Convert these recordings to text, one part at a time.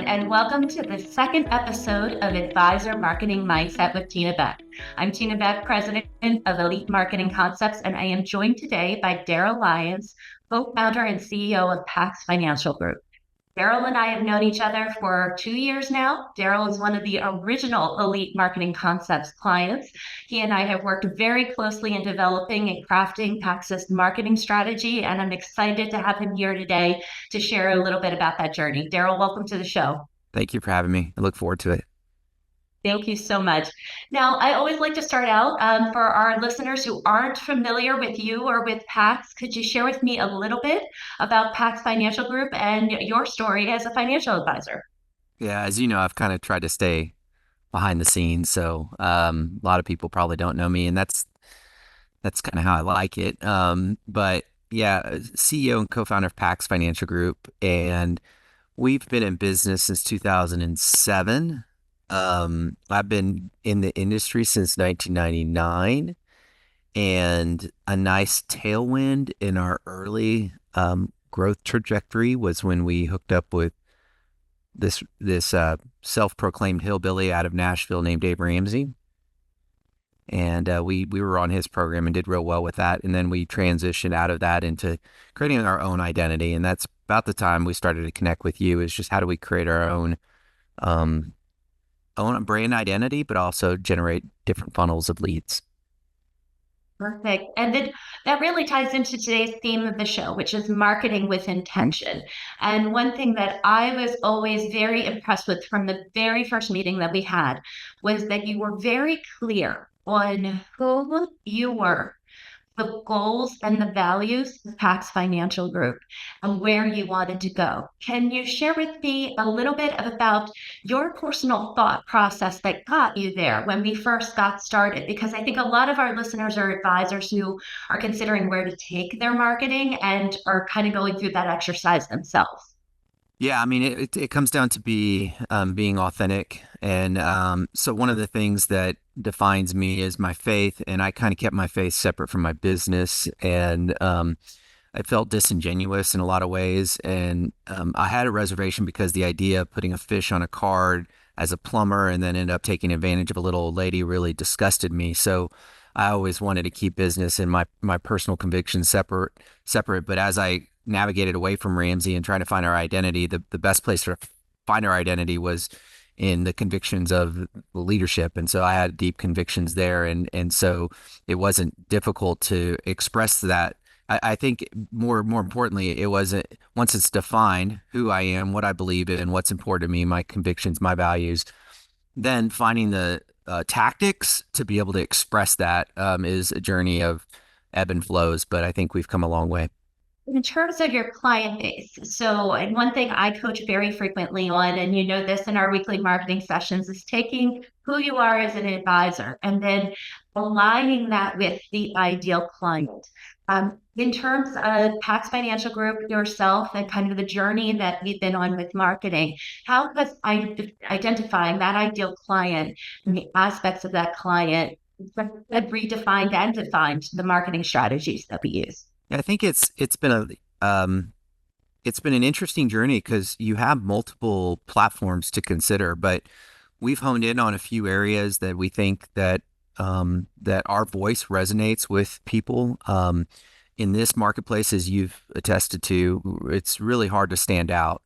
everyone, and welcome to the second episode of Advisor Marketing Mindset with Tina Beck. I'm Tina Beck, President of Elite Marketing Concepts, and I am joined today by Darryl Lyons, co-founder and CEO of PAX Financial Group. Darryl and I have known each other for 2 years now. Darryl is one of the original Elite Marketing Concepts clients. He and I have worked very closely in developing and crafting PAX's marketing strategy, and I'm excited to have him here today to share a little bit about that journey. Darryl, welcome to the show. Thank you for having me. I look forward to it. Thank you so much. Now, I always like to start out for our listeners who aren't familiar with you or with PAX. Could you share with me a little bit about PAX Financial Group and your story as a financial advisor? Yeah, as you know, I've kind of tried to stay behind the scenes, so a lot of people probably don't know me, and that's kind of how I like it. But yeah, CEO and co-founder of PAX Financial Group, and we've been in business since 2007. I've been in the industry since 1999, and a nice tailwind in our early growth trajectory was when we hooked up with this self-proclaimed hillbilly out of Nashville named Dave Ramsey, and we were on his program and did real well with that. And then we transitioned out of that into creating our own identity, and that's about the time we started to connect with you. Is just how do we create our um, own brand identity, but also generate different funnels of leads. Perfect. And then that really ties into today's theme of the show, which is marketing with intention. And one thing that I was always very impressed with from the very first meeting that we had was that you were very clear on who you were, the goals and the values of PAX Financial Group, and where you wanted to go. Can you share with me a little bit about your personal thought process that got you there when we first got started? Because I think a lot of our listeners are advisors who are considering where to take their marketing and are kind of going through that exercise themselves. Yeah, I mean, it comes down to being authentic. And so one of the things that defines me is my faith. And I kind of kept my faith separate from my business. And I felt disingenuous in a lot of ways. And I had a reservation because the idea of putting a fish on a card as a plumber and then end up taking advantage of a little old lady really disgusted me. So I always wanted to keep business and my personal convictions separate. But as I navigated away from Ramsey and trying to find our identity, the best place to find our identity was in the convictions of leadership. And so I had deep convictions there. And so it wasn't difficult to express that. I think more importantly, it wasn't, once it's defined who I am, what I believe in, what's important to me, my convictions, my values, then finding the tactics to be able to express that is a journey of ebb and flows. But I think we've come a long way. In terms of your client base, so and one thing I coach very frequently on, and you know this in our weekly marketing sessions, is taking who you are as an advisor and then aligning that with the ideal client. In terms of PAX Financial Group, yourself, and kind of the journey that we've been on with marketing, how has identifying that ideal client and the aspects of that client have redefined and defined the marketing strategies that we use? Yeah, I think it's been an interesting journey because you have multiple platforms to consider, but we've honed in on a few areas that we think that our voice resonates with people. In this marketplace, as you've attested to, it's really hard to stand out.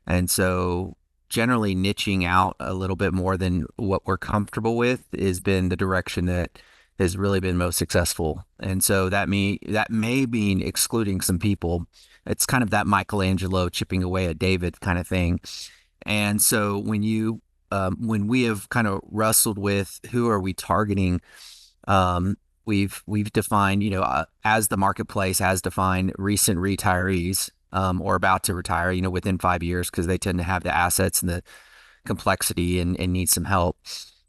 And so generally niching out a little bit more than what we're comfortable with has been the direction that has really been most successful. And so that may mean excluding some people. It's kind of that Michelangelo chipping away at David kind of thing. And so when we have kind of wrestled with who are we targeting, we've defined, as the marketplace has defined recent retirees, or about to retire, within 5 years, because they tend to have the assets and the complexity and need some help.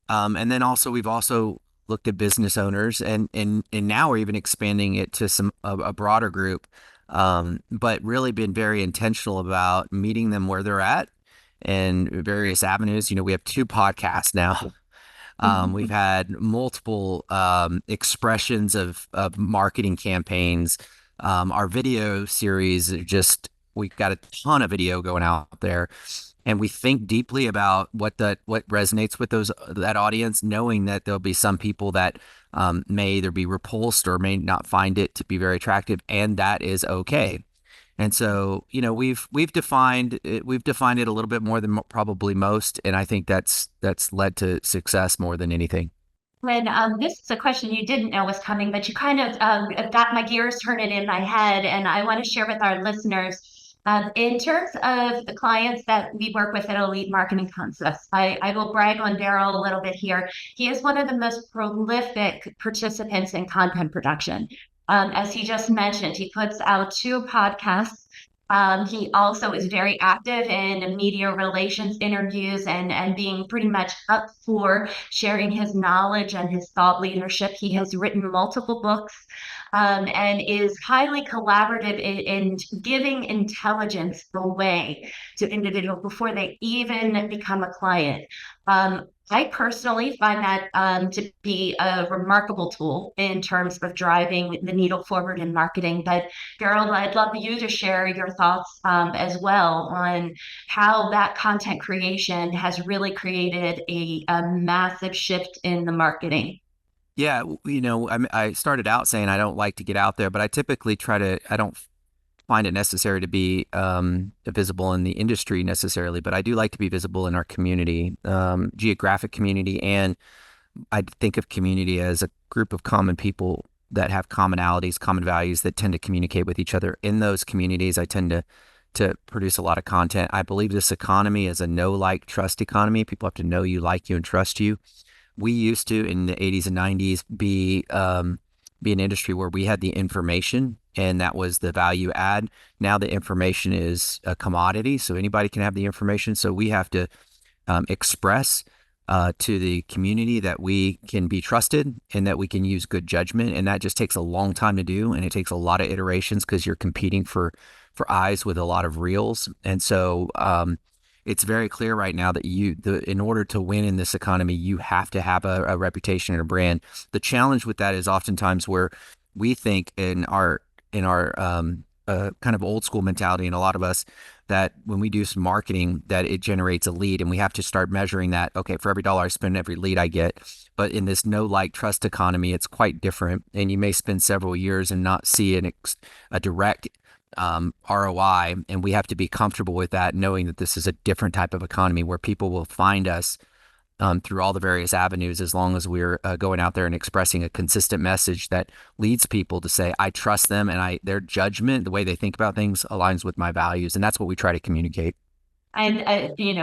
And then we've also looked at business owners, and now we're even expanding it to a broader group, but really been very intentional about meeting them where they're at and various avenues. We have 2 podcasts now. We've had multiple expressions of marketing campaigns. Our video series, we've got a ton of video going out there. and we think deeply about what resonates with that audience, knowing that there'll be some people that may either be repulsed or may not find it to be very attractive, and that is okay. And so, we've defined it a little bit more than probably most, and I think that's led to success more than anything. When this is a question you didn't know was coming, but you kind of got my gears turning in my head, and I want to share with our listeners. In terms of the clients that we work with at Elite Marketing Concepts, I will brag on Darryl a little bit here. He is one of the most prolific participants in content production. As he just mentioned, he puts out 2 podcasts. He also is very active in media relations interviews and being pretty much up for sharing his knowledge and his thought leadership. He has written multiple books and is highly collaborative in giving intelligence away to individuals before they even become a client. I personally find that to be a remarkable tool in terms of driving the needle forward in marketing. But Darryl, I'd love you to share your thoughts as well on how that content creation has really created a massive shift in the marketing. Yeah, I started out saying I don't like to get out there, but I typically I don't find it necessary to be visible in the industry necessarily, but I do like to be visible in our community, geographic community. And I think of community as a group of common people that have commonalities, common values that tend to communicate with each other. In those communities, I tend to produce a lot of content. I believe this economy is a know, like, trust economy. People have to know you, like you, and trust you. We used to, in the 80s and 90s, be an industry where we had the information and that was the value add. Now the information is a commodity, so anybody can have the information. So we have to express to the community that we can be trusted and that we can use good judgment. And that just takes a long time to do. And it takes a lot of iterations because you're competing for eyes with a lot of reels. And so it's very clear right now that in order to win in this economy, you have to have a reputation and a brand. The challenge with that is oftentimes where we think in our kind of old school mentality, and a lot of us, that when we do some marketing, that it generates a lead, and we have to start measuring that. Okay, for every dollar I spend, every lead I get. But in this know, like, trust economy, it's quite different, and you may spend several years and not see a direct ROI, and we have to be comfortable with that, knowing that this is a different type of economy where people will find us through all the various avenues, as long as we're going out there and expressing a consistent message that leads people to say, I trust them, and their judgment, the way they think about things, aligns with my values. And that's what we try to communicate. And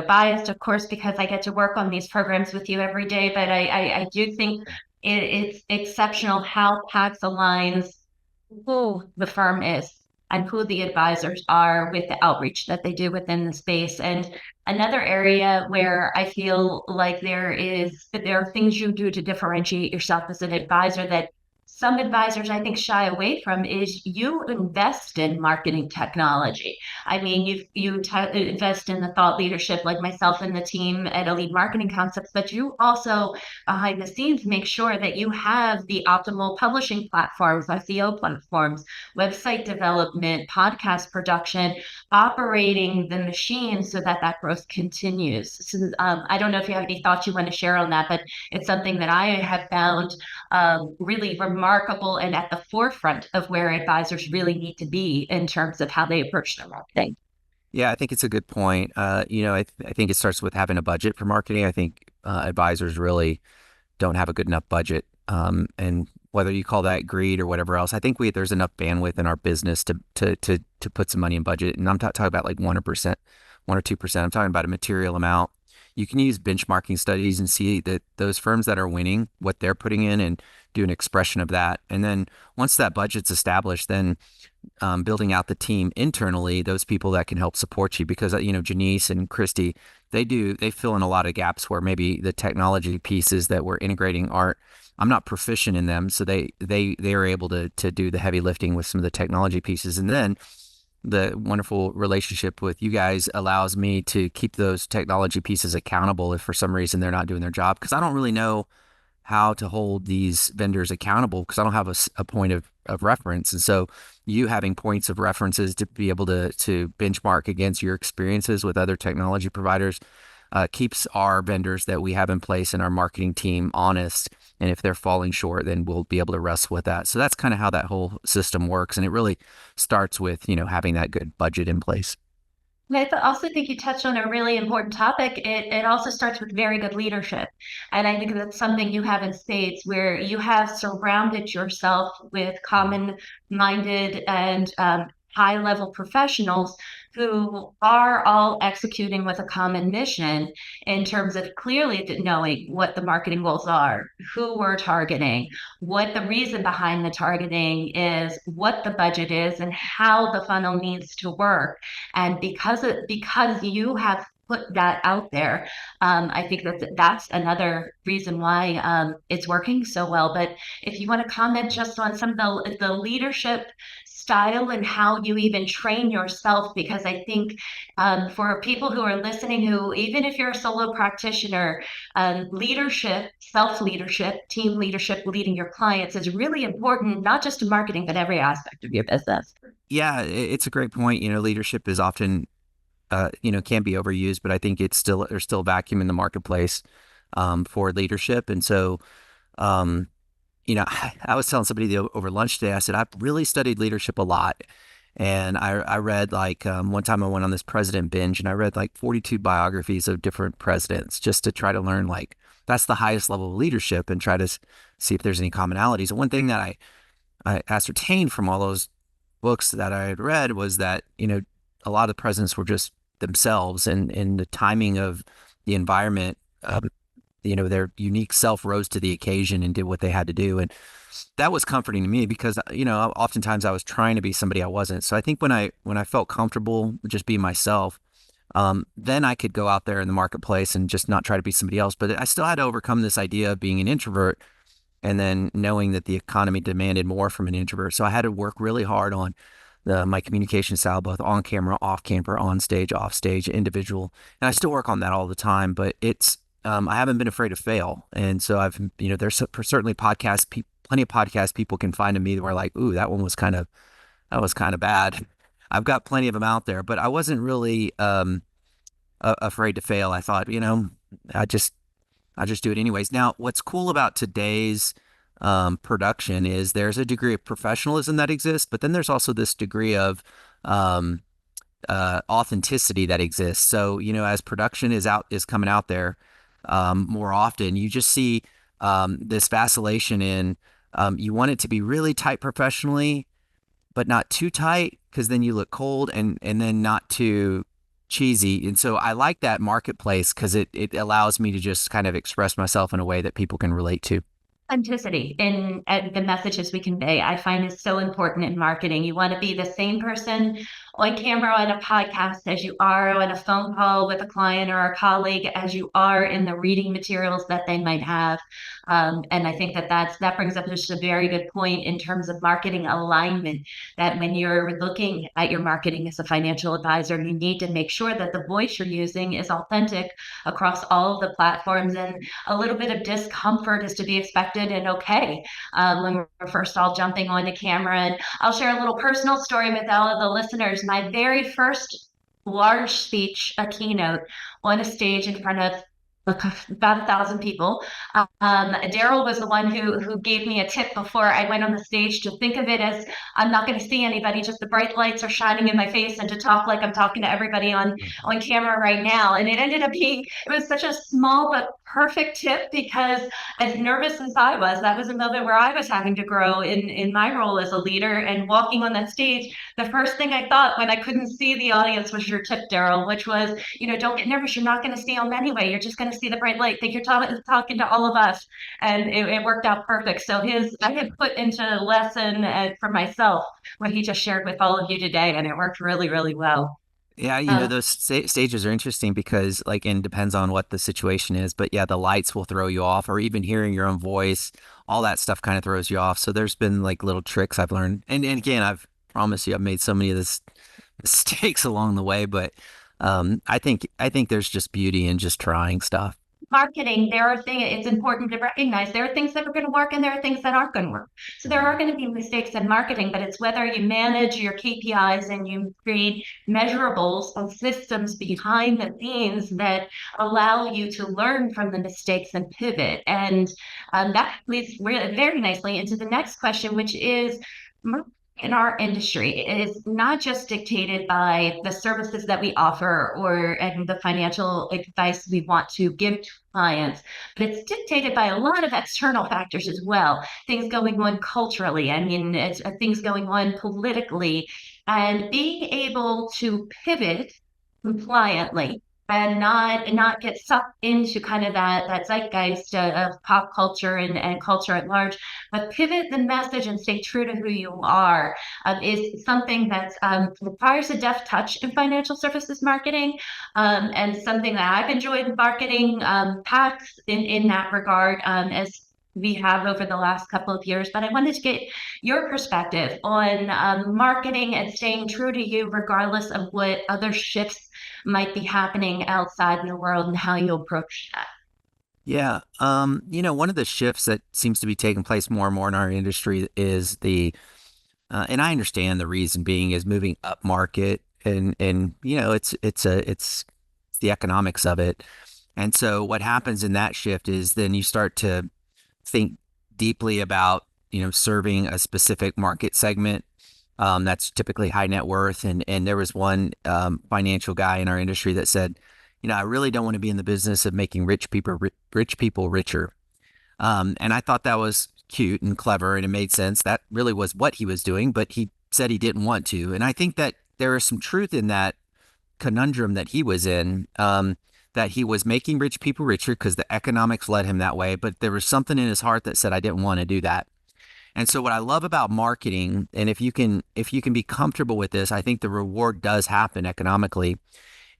biased, of course, because I get to work on these programs with you every day. But I do think it's exceptional how PAX aligns who the firm is and who the advisors are with the outreach that they do within the space. And another area where I feel like there are things you do to differentiate yourself as an advisor that some advisors, I think, shy away from is you invest in marketing technology. I mean, invest in the thought leadership, like myself and the team at Elite Marketing Concepts, but you also, behind the scenes, make sure that you have the optimal publishing platforms, SEO platforms, website development, podcast production, operating the machine so that growth continues. So, I don't know if you have any thoughts you want to share on that, but it's something that I have found really remarkable and at the forefront of where advisors really need to be in terms of how they approach their marketing. Yeah, I think it's a good point. I think it starts with having a budget for marketing. I think advisors really don't have a good enough budget. And whether you call that greed or whatever else, I think there's enough bandwidth in our business to put some money in budget. And I'm talking about like 1%, 1 or 2%. I'm talking about a material amount. You can use benchmarking studies and see that those firms that are winning, what they're putting in, and do an expression of that. And then once that budget's established, then building out the team internally, those people that can help support you, because Janice and Christy, they fill in a lot of gaps where maybe the technology pieces that we're integrating I'm not proficient in them, so they are able to do the heavy lifting with some of the technology pieces. And then the wonderful relationship with you guys allows me to keep those technology pieces accountable if for some reason they're not doing their job, because I don't really know how to hold these vendors accountable because I don't have a point of reference. And so you having points of references to be able to benchmark against your experiences with other technology providers keeps our vendors that we have in place and our marketing team honest. And if they're falling short, then we'll be able to wrestle with that. So that's kind of how that whole system works. And it really starts with, having that good budget in place. Also think you touched on a really important topic. It also starts with very good leadership. And I think that's something you have in spades where you have surrounded yourself with common minded and high level professionals who are all executing with a common mission in terms of clearly knowing what the marketing goals are, who we're targeting, what the reason behind the targeting is, what the budget is, and how the funnel needs to work. And because you have put that out there, I think that's another reason why it's working so well. But if you want to comment just on some of the leadership style and how you even train yourself, because I think for people who are listening, who even if you're a solo practitioner, leadership, self-leadership, team leadership, leading your clients is really important, not just in marketing, but every aspect of your business. Yeah, it's a great point. Leadership is often, can be overused, but I think there's still a vacuum in the marketplace for leadership. And so, I was telling somebody over lunch today, I said, I've really studied leadership a lot. And I read one time I went on this president binge and I read 42 biographies of different presidents just to try to learn that's the highest level of leadership and try to see if there's any commonalities. And one thing that I ascertained from all those books that I had read was that, a lot of presidents were just themselves and the timing of the environment, their unique self rose to the occasion and did what they had to do. And that was comforting to me because, oftentimes I was trying to be somebody I wasn't. So I think when I felt comfortable just being myself, then I could go out there in the marketplace and just not try to be somebody else. But I still had to overcome this idea of being an introvert and then knowing that the economy demanded more from an introvert. So I had to work really hard on my communication style, both on camera, off camera, on stage, off stage, individual. And I still work on that all the time, but I haven't been afraid to fail. And so there's certainly plenty of podcasts people can find of me that were like, ooh, that was kind of bad. I've got plenty of them out there, but I wasn't really afraid to fail. I thought, I just do it anyways. Now, what's cool about today's production is there's a degree of professionalism that exists, but then there's also this degree of authenticity that exists. So, as production is coming out there more often, you just see this vacillation in you want it to be really tight professionally, but not too tight because then you look cold and then not too cheesy. And so I like that marketplace because it allows me to just kind of express myself in a way that people can relate to. Authenticity in the messages we convey, I find is so important in marketing. You want to be the same person on camera on a podcast as you are on a phone call with a client or a colleague, as you are in the reading materials that they might have. And I think that brings up just a very good point in terms of marketing alignment, that when you're looking at your marketing as a financial advisor, you need to make sure that the voice you're using is authentic across all of the platforms, and a little bit of discomfort is to be expected and okay when we're first all jumping on the camera. And I'll share a little personal story with all of the listeners. My very first large speech, a keynote on a stage in front of about 1,000 people. Darryl was the one who gave me a tip before I went on the stage to think of it as I'm not going to see anybody, just the bright lights are shining in my face, and to talk like I'm talking to everybody on camera right now. And it was such a small but perfect tip, because as nervous as I was, that was a moment where I was having to grow in my role as a leader, and walking on that stage, the first thing I thought when I couldn't see the audience was your tip, Darryl, which was, don't get nervous. You're not going to see them anyway. You're just going to see the bright light. Think you're talking to all of us. And it worked out perfect. So I had put into lesson for myself what he just shared with all of you today, and it worked really, really well. Yeah, those stages are interesting because and depends on what the situation is, but yeah, the lights will throw you off, or even hearing your own voice, all that stuff kind of throws you off. So there's been little tricks I've learned. And again, I've promised you I've made so many of this mistakes along the way, but I think there's just beauty in just trying stuff. marketing, there are things, it's important to recognize there are things that are going to work and there are things that aren't going to work. So there are going to be mistakes in marketing, but it's whether you manage your KPIs and you create measurables and systems behind the scenes that allow you to learn from the mistakes and pivot. And that leads very nicely into the next question, which is, in our industry, it is not just dictated by the services that we offer or and the financial advice we want to give to clients, but it's dictated by a lot of external factors as well. Things going on culturally, I mean, things going on politically, and being able to pivot compliantly and not get sucked into kind of that zeitgeist of pop culture and culture at large, but pivot the message and stay true to who you are is something that requires a deft touch in financial services marketing, and something that I've enjoyed marketing PAX in that regard, as we have over the last couple of years. But I wanted to get your perspective on marketing and staying true to you, regardless of what other shifts might be happening outside in the world and how you approach that. Yeah. One of the shifts that seems to be taking place more and more in our industry is and I understand the reason being is moving up market, and it's the economics of it. And so what happens in that shift is then you start to think deeply about, serving a specific market segment. That's typically high net worth. And there was one financial guy in our industry that said, I really don't want to be in the business of making rich people richer. And I thought that was cute and clever, and it made sense. That really was what he was doing, but he said he didn't want to. And I think that there is some truth in that conundrum that he was in, that he was making rich people richer because the economics led him that way. But there was something in his heart that said, I didn't want to do that. And so what I love about marketing, and if you can be comfortable with this, I think the reward does happen economically.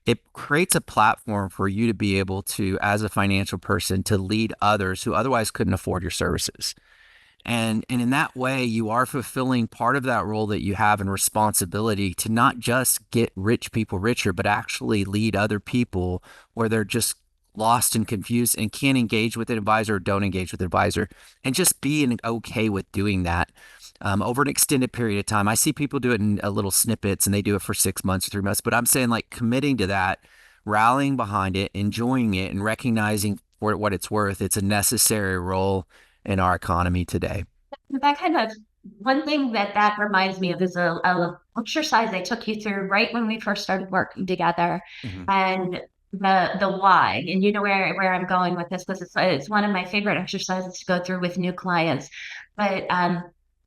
It creates a platform for you to be able to, as a financial person, to lead others who otherwise couldn't afford your services. And in that way, you are fulfilling part of that role that you have and responsibility to not just get rich people richer, but actually lead other people where they're just lost and confused and can't engage with an advisor or don't engage with an advisor, and just being okay with doing that over an extended period of time. I see people do it in little snippets and they do it for 6 months or 3 months, but I'm saying like committing to that, rallying behind it, enjoying it, and recognizing for what it's worth. It's a necessary role in our economy today. That kind of one thing that reminds me of is a exercise I took you through right when we first started working together, Mhm. and the why. And you know where I'm going with this, because it's one of my favorite exercises to go through with new clients. But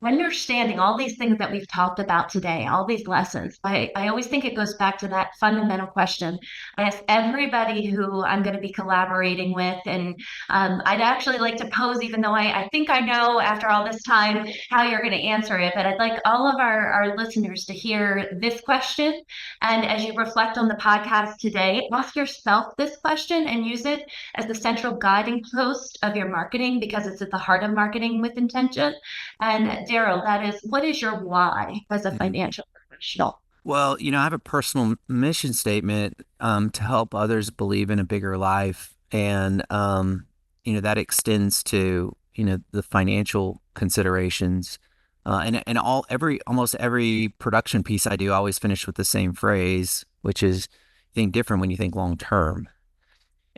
understanding all these things that we've talked about today, all these lessons, I always think it goes back to that fundamental question. I ask everybody who I'm going to be collaborating with, and I'd actually like to pose, even though I think I know after all this time how you're going to answer it, but I'd like all of our listeners to hear this question. And as you reflect on the podcast today, ask yourself this question and use it as the central guiding post of your marketing, because it's at the heart of marketing with intention. And Darryl, that is, what is your why as a Mhm. financial professional? Well, I have a personal mission statement to help others believe in a bigger life. And, that extends to, the financial considerations. And almost every production piece I do, I always finish with the same phrase, which is think different when you think long term.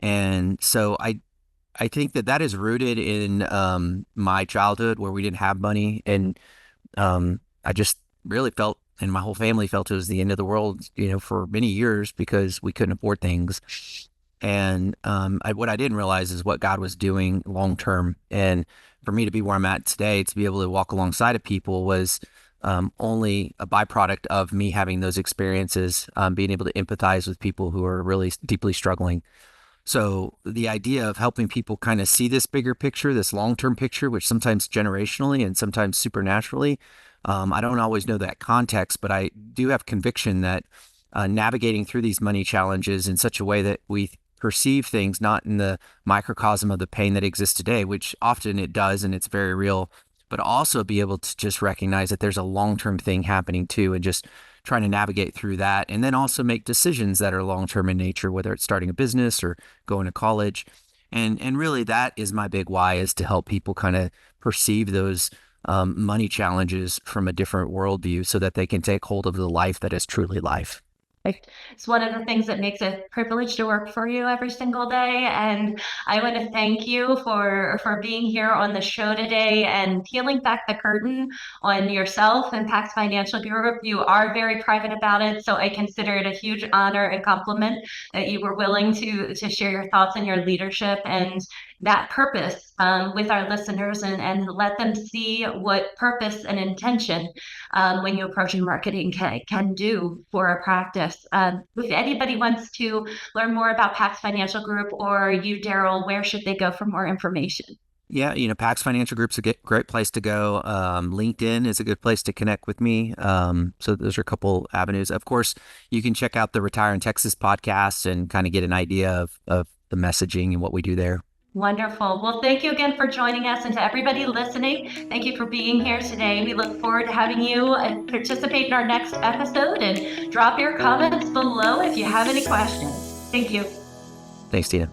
And so I think that is rooted in my childhood where we didn't have money. And I just really felt, and my whole family felt, it was the end of the world, for many years because we couldn't afford things. And what I didn't realize is what God was doing long term. And for me to be where I'm at today, to be able to walk alongside of people was only a byproduct of me having those experiences, being able to empathize with people who are really deeply struggling. So the idea of helping people kind of see this bigger picture, this long-term picture, which sometimes generationally and sometimes supernaturally, I don't always know that context, but I do have conviction that navigating through these money challenges in such a way that we perceive things not in the microcosm of the pain that exists today, which often it does, and it's very real, but also be able to just recognize that there's a long-term thing happening too, and just trying to navigate through that, and then also make decisions that are long-term in nature, whether it's starting a business or going to college. And really that is my big why, is to help people kind of perceive those money challenges from a different worldview so that they can take hold of the life that is truly life. It's one of the things that makes it a privilege to work for you every single day. And I want to thank you for being here on the show today and peeling back the curtain on yourself and PAX Financial Group. You are very private about it, so I consider it a huge honor and compliment that you were willing to share your thoughts and your leadership and that purpose with our listeners and let them see what purpose and intention when you approach marketing can do for a practice. If anybody wants to learn more about PAX Financial Group or you, Darryl, where should they go for more information? Yeah, PAX Financial Group's a great place to go. LinkedIn is a good place to connect with me. So those are a couple avenues. Of course, you can check out the Retire in Texas podcast and kind of get an idea of the messaging and what we do there. Wonderful. Well, thank you again for joining us, and to everybody listening, thank you for being here today. We look forward to having you participate in our next episode, and drop your comments below if you have any questions. Thank you. Thanks, Tina.